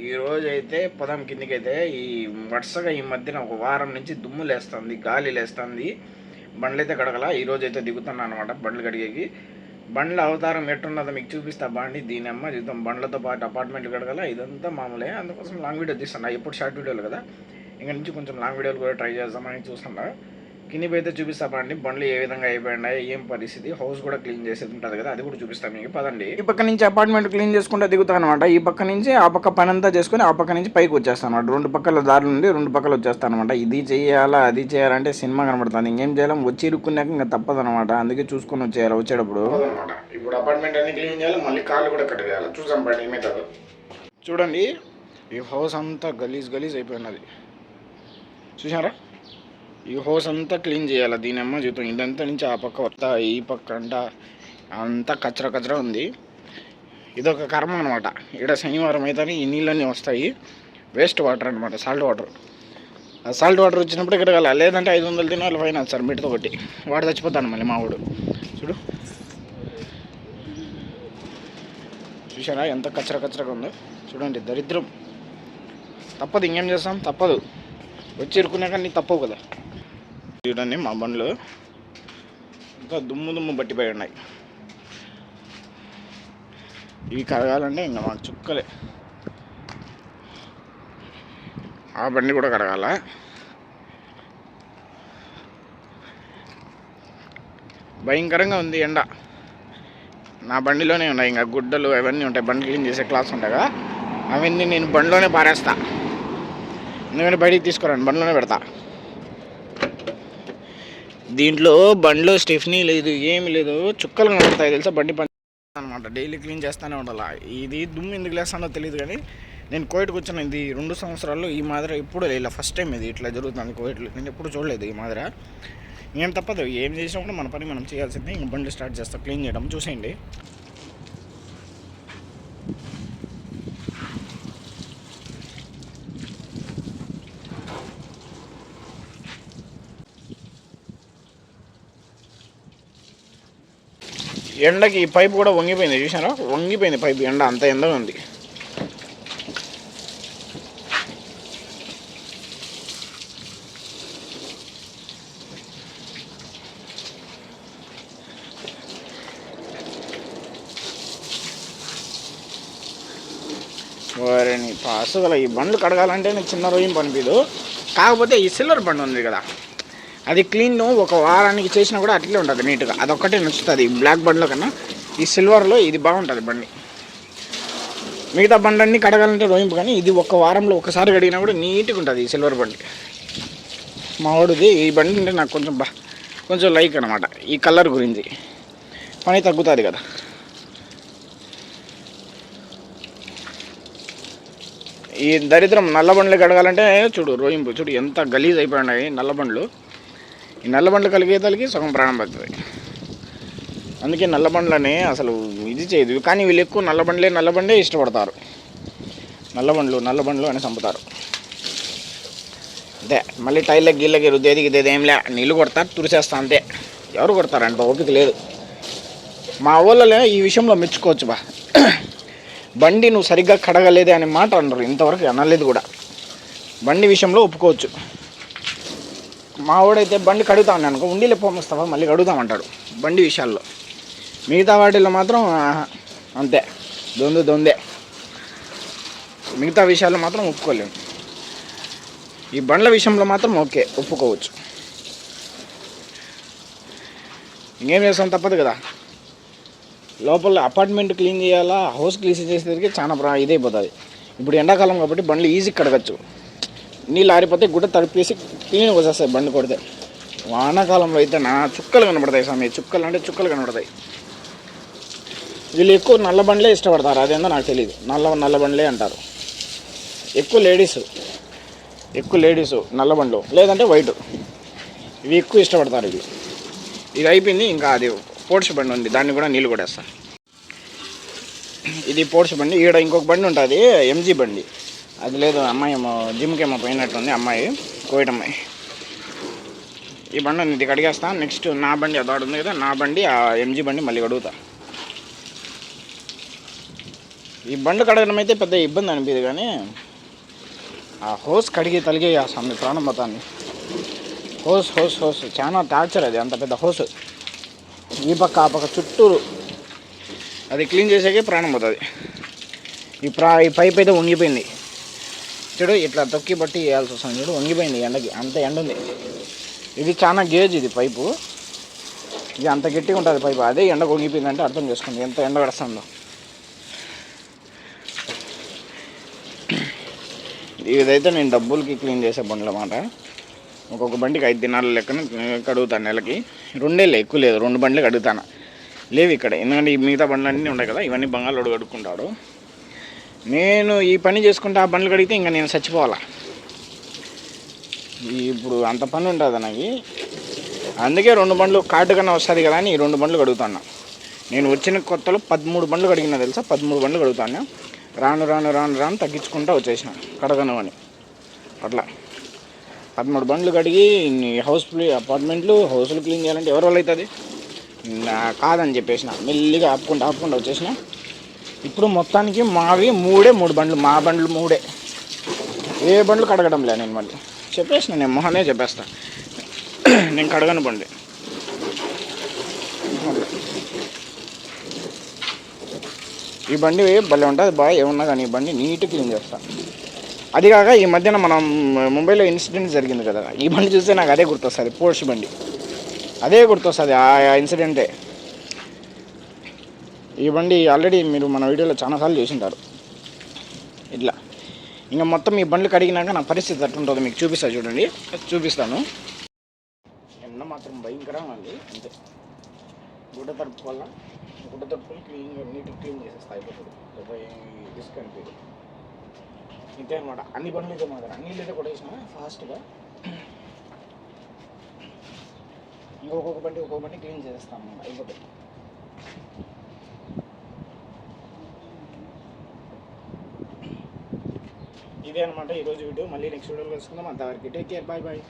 ఈరోజు అయితే పొదం కిందికైతే ఈ వరుసగా ఈ మధ్యన ఒక వారం నుంచి దుమ్ము లేస్తుంది, గాలి లేస్తుంది. బండ్లు అయితే కడగల. ఈరోజు అయితే దిగుతున్నాను అనమాట బండ్లు కడిగేకి. బండ్ల అవతారం ఎట్టున్నదో మీకు చూపిస్తా. బండి దీని అమ్మ జీవితం బండ్లతో పాటు అపార్ట్మెంట్లు కడగల. ఇదంతా మామూలే. అందుకోసం లాంగ్ వీడియో తీస్తున్నా. ఎప్పుడు షార్ట్ వీడియోలు కదా, ఇంకా నుంచి కొంచెం లాంగ్ వీడియోలు కూడా ట్రై చేద్దామని చూస్తున్నా. కింది పోయితే చూపిస్తా పదండి. బండ్లు ఏ విధంగా అయిపోయినాయి, ఏం పరిస్థితి, హౌస్ కూడా క్లీన్ చేసేది ఉంటుంది కదా, అది కూడా చూపిస్తాను మీకు. పదండి. ఈ పక్క నుంచి అపార్ట్మెంట్ క్లీన్ చేసుకుంటే దిగుతాను అనమాట. ఈ పక్క నుంచి ఆ పక్క పని అంతా చేసుకుని ఆ పక్క నుంచి పైకి వచ్చేస్తాను అనమాట. రెండు పక్కల దారులు నుండి రెండు పక్కలు వచ్చేస్తాను అనమాట. ఇది చేయాలా అది చేయాలంటే సినిమా కనబడుతుంది. ఇంకేం చేయాలి, వచ్చి ఇరుక్కున్నాక ఇంకా తప్పదు అనమాట. అందుకే చూసుకొని వచ్చేయాలి వచ్చేటప్పుడు అనమాట. ఇప్పుడు అపార్ట్మెంట్ అన్ని క్లీన్ చేయాలి, మళ్ళీ కాళ్ళు కూడా కట్టేయాలి. చూసాం బండి ఏమవుతుందో. చూడండి, ఈ హౌస్ అంతా గలీజ్ గలీజ్ అయిపోయినది. చూసారా, ఈ హౌస్ అంతా క్లీన్ చేయాలి. దీని అమ్మ జీవితం ఇదంతా నుంచి ఆ పక్క వస్తా, ఈ పక్క అంట అంతా కచ్చరా కచ్చరా ఉంది. ఇదొక కర్మ అనమాట. ఇక్కడ శనివారం అయితే ఈ నీళ్ళన్నీ వస్తాయి, వేస్ట్ వాటర్ అనమాట, సాల్ట్ వాటర్. ఆ సాల్ట్ వాటర్ వచ్చినప్పుడు ఇక్కడ కల, లేదంటే 500 దినాలు ఫైన్ సార్ మీటతో కొట్టి వాడు చచ్చిపోతాను మళ్ళీ మా వాడు. చూడు, చూసారా ఎంత కచ్చరా కచ్చరాగా ఉందో. చూడండి, దరిద్రం. తప్పదు, ఇంకేం చేస్తాం, తప్పదు. వచ్చి ఇరుకున్నాక నీ తప్పవు కదా. చూడండి, మా బండ్లు ఇంకా దుమ్ము పట్టిపోయి ఉన్నాయి. ఇవి కడగాలంటే ఇంకా మాకు చుక్కలే. ఆ బండి కూడా కడగాల. భయంకరంగా ఉంది ఎండ. నా బండిలోనే ఉన్నాయి ఇంకా గుడ్డలు అవన్నీ ఉంటాయి, బండి క్లీన్ చేసే క్లాస్ ఉంటాయి కదా, అవన్నీ నేను బండిలోనే పారేస్తా. ఎందుకంటే బయటికి తీసుకురాను, బండిలోనే పెడతా. దీంట్లో బండిలో స్టెఫ్నీ లేదు, ఏమి లేదు, చుక్కలు కనబడతాయి తెలుసా. బండి పని అనమాట, డైలీ క్లీన్ చేస్తూనే ఉండాలి. ఇది దుమ్ము ఎందుకు లేస్తానో తెలియదు కానీ నేను కోవిడ్కి వచ్చాను. ఇది 2 సంవత్సరాల్లో ఈ మాదిరి ఎప్పుడు ఇలా ఫస్ట్ టైం ఇది ఇట్లా జరుగుతుంది కోవిడ్లో. నేను ఎప్పుడు చూడలేదు ఈ మాదిరి. ఏం తప్పదు, ఏం చేసినా కూడా మన పని మనం చేయాల్సిందే. ఇంక బండి స్టార్ట్ చేస్తా క్లీన్ చేయడం. చూసేయండి. ఎండకి ఈ పైపు కూడా వంగిపోయింది, చూసారా, వంగిపోయింది పైపు. ఎండ అంత ఎండగా ఉంది. వారిని పాసు గల ఈ బండ్లు కడగాలంటే నేను చిన్న రోజు పనిపిదు. కాకపోతే ఈ సిల్వర్ బండి ఉంది కదా, అది క్లీన్ ఒక వారానికి చేసినా కూడా అట్లే ఉంటుంది నీట్గా. అదొక్కటే నచ్చుతుంది బ్లాక్ బండ్లో కన్నా. ఈ సిల్వర్లో ఇది బాగుంటుంది బండి. మిగతా బండ్లన్నీ కడగాలంటే రోయింపు, కానీ ఇది ఒక వారంలో ఒకసారి కడిగినా కూడా నీట్గా ఉంటుంది ఈ సిల్వర్ బండి. మా వాడిది ఈ బండి అంటే నాకు కొంచెం లైక్ అనమాట. ఈ కలర్ గురించి పని తగ్గుతుంది కదా. ఈ దరిద్రం నల్ల బండ్లు కడగాలంటే చూడు, రోయింపు చూడు ఎంత గలీజ్ అయిపోయినాయి నల్ల బండ్లు. ఈ నల్ల బండ్లు కలిగేతలకి సగం ప్రాణం పడుతుంది. అందుకే నల్ల బండ్లని అసలు ఇది చేయదు. కానీ వీళ్ళు ఎక్కువ నల్ల బండే ఇష్టపడతారు. నల్ల బండ్లు అని చంపుతారు అంతే. మళ్ళీ టైర్లకి గిళ్ళకి రుద్దేది ఏంలే, నీళ్ళు కొడతారు, తురిచేస్తా అంతే. ఎవరు కొడతారంట, ఓపిక లేదు. మా ఊళ్ళో ఈ విషయంలో మెచ్చుకోవచ్చు బా. బండి నువ్వు సరిగ్గా కడగలేదే అనే మాట అన్నారు, ఇంతవరకు అనలేదు కూడా. బండి విషయంలో ఒప్పుకోవచ్చు. మా వాడైతే బండి కడుగుతా ఉన్నాను అనుకో, ఉండిలే పోమొస్తావా మళ్ళీ కడుగుతామంటాడు బండి విషయాల్లో. మిగతా వాటిల్లో మాత్రం అంతే, దొందే. మిగతా విషయాల్లో మాత్రం ఒప్పుకోలేము. ఈ బండ్ల విషయంలో మాత్రం ఓకే, ఒప్పుకోవచ్చు. ఇంకేం చేస్తాం, తప్పదు కదా. లోపల అపార్ట్మెంట్ క్లీన్ చేయాలా, హౌస్ క్లీన్ చేసేసరికి చాలా ఇదైపోతుంది. ఇప్పుడు ఎండాకాలం కాబట్టి బండ్లు ఈజీ కడగచ్చు. నీళ్ళు ఆరిపోతే గుడ్డ తడిపేసి క్లీన్ వచ్చేస్తాయి బండి కొడితే. వానాకాలంలో అయితే చుక్కలు కనబడతాయి స్వామి, చుక్కలు కనబడతాయి. వీళ్ళు ఎక్కువ నల్ల బండ్లే ఇష్టపడతారు, అదేందో నాకు తెలియదు. నల్ల బండ్లే అంటారు. ఎక్కువ లేడీసు నల్ల బండ్లు, లేదంటే వైట్, ఇవి ఎక్కువ ఇష్టపడతారు. ఇది అయిపోయింది. ఇంకా అది పోర్ష్ బండి ఉంది, దాన్ని కూడా నీళ్ళు కొడేస్తాను. ఇది పోర్ష్ బండి. ఈడ ఇంకొక బండి ఉంటుంది, ఎంజీ బండి. అది లేదు, అమ్మాయి ఏమో జిమ్కి ఏమో పోయినట్టుంది, అమ్మాయి కోవిడ్ అమ్మాయి. ఈ బండి ఉంది, ఇది కడిగేస్తాను. నెక్స్ట్ నా బండి అదాడు ఉంది కదా, నా బండి ఆ ఎంజీ బండి మళ్ళీ కడుగుతా. ఈ బండ్లు కడగడం అయితే పెద్ద ఇబ్బంది అనిపించదు, కానీ ఆ హోస్ కడిగి తలిగే స్వామి ప్రాణం మొత్తాన్ని. హోస్ హోస్ హోస్ చాలా టార్చర్ అది, అంత పెద్ద హోస్. ఈ పక్క ఆ పక్క చుట్టూరు అది క్లీన్ చేసాకే ప్రాణం పోతుంది. ఈ పైప్ అయితే వంగిపోయింది చూడు, ఇట్లా తొక్కి బట్టి వేయాల్సి వస్తుంది చూడు, వంగిపోయింది ఎండకి, అంత ఎండ ఉంది. ఇది చాలా గేజ్, ఇది పైపు, ఇది అంత గట్టిగా ఉంటుంది పైపు. అదే ఎండ వంగిపోయిందంటే అర్థం చేసుకోండి ఎంత ఎండ పడుతుందో. ఇదైతే నేను డబ్బులకి క్లీన్ చేసే బండ్లు అన్నమాట. ఒక్కొక్క బండికి 5 దినాల లెక్కన కడుగుతాను నెలకి. 2 ఎక్కువ లేదు, 2 బండ్లు కడుగుతాను. లేవు ఇక్కడ, ఎందుకంటే ఈ మిగతా బండ్లు అన్నీ ఉన్నాయి కదా, ఇవన్నీ బంగాళోడు కడుక్కుంటాడు. నేను ఈ పని చేసుకుంటే ఆ బండ్లు కడిగితే ఇంకా నేను చచ్చిపోవాలా. ఇప్పుడు అంత పని ఉంటుంది నాకు, అందుకే 2 బండ్లు కార్డు కన్నా వస్తుంది కదా అని ఈ 2 బండ్లు కడుగుతాను. నేను వచ్చిన కొత్తలో 13 బండ్లు కడిగినా తెలుసా, 13 బండ్లు కడుగుతాను. రాను రాను రాను రాను తగ్గించుకుంటూ వచ్చేసిన కడగను అని. అట్లా 13 బండ్లు కడిగి అపార్ట్మెంట్లు హౌస్లు క్లీన్ చేయాలంటే ఎవరి వల్ల అవుతుంది కాదని చెప్పేసిన, మెల్లిగా ఆపుకుంటూ వచ్చేసిన. ఇప్పుడు మొత్తానికి మావి 3 బండ్లు, మా బండ్లు 3. ఏ బండ్లు కడగడం లే నేను. మళ్ళీ చెప్పేసిన, నేను మొహనే చెప్పేస్తా, నేను కడగను బండి. ఈ బండి భలే ఉంటుంది బాగా, ఏమన్నా కానీ ఈ బండి నీట్ క్లీన్ చేస్తా. అది కాక ఈ మధ్యన మనం ముంబైలో ఇన్సిడెంట్ జరిగింది కదా, ఈ బండి చూస్తే నాకు అదే గుర్తొస్తుంది, పోర్ష్ బండి అదే గుర్తొస్తుంది, ఆ ఇన్సిడెంటే. ఈ బండి ఆల్రెడీ మీరు మన వీడియోలో చాలాసార్లు చూసింటారు. ఇట్లా ఇంకా మొత్తం ఈ బండ్లు కడిగినాక నా పరిస్థితి ఎట్లుంటుందో మీకు చూపిస్తా చూడండి, చూపిస్తాను. ఎండ మాత్రం భయంకరంగా ఉంది, అంతే. గుడ్డ తడుపుకొని నీట్గా క్లీన్ చేసేస్తా, అయిపోతుంది. రిస్క్ అనిపించదు, ఇంతే అనమాట. అన్ని బండ్లు అయితే మాత్రం నీళ్ళు అయితే కొట్టేసిన ఫాస్ట్గా. ఒక్కొక్క బండి క్లీన్ చేసేస్తాం అన్నమాట, అయిపోతుంది. ఇదే అనమాట ఈరోజు వీడియో. మళ్ళీ నెక్స్ట్ వీడియోలో కలుసుకుందాం. అంతవరకు టేక్ కేర్, బాయ్ బాయ్.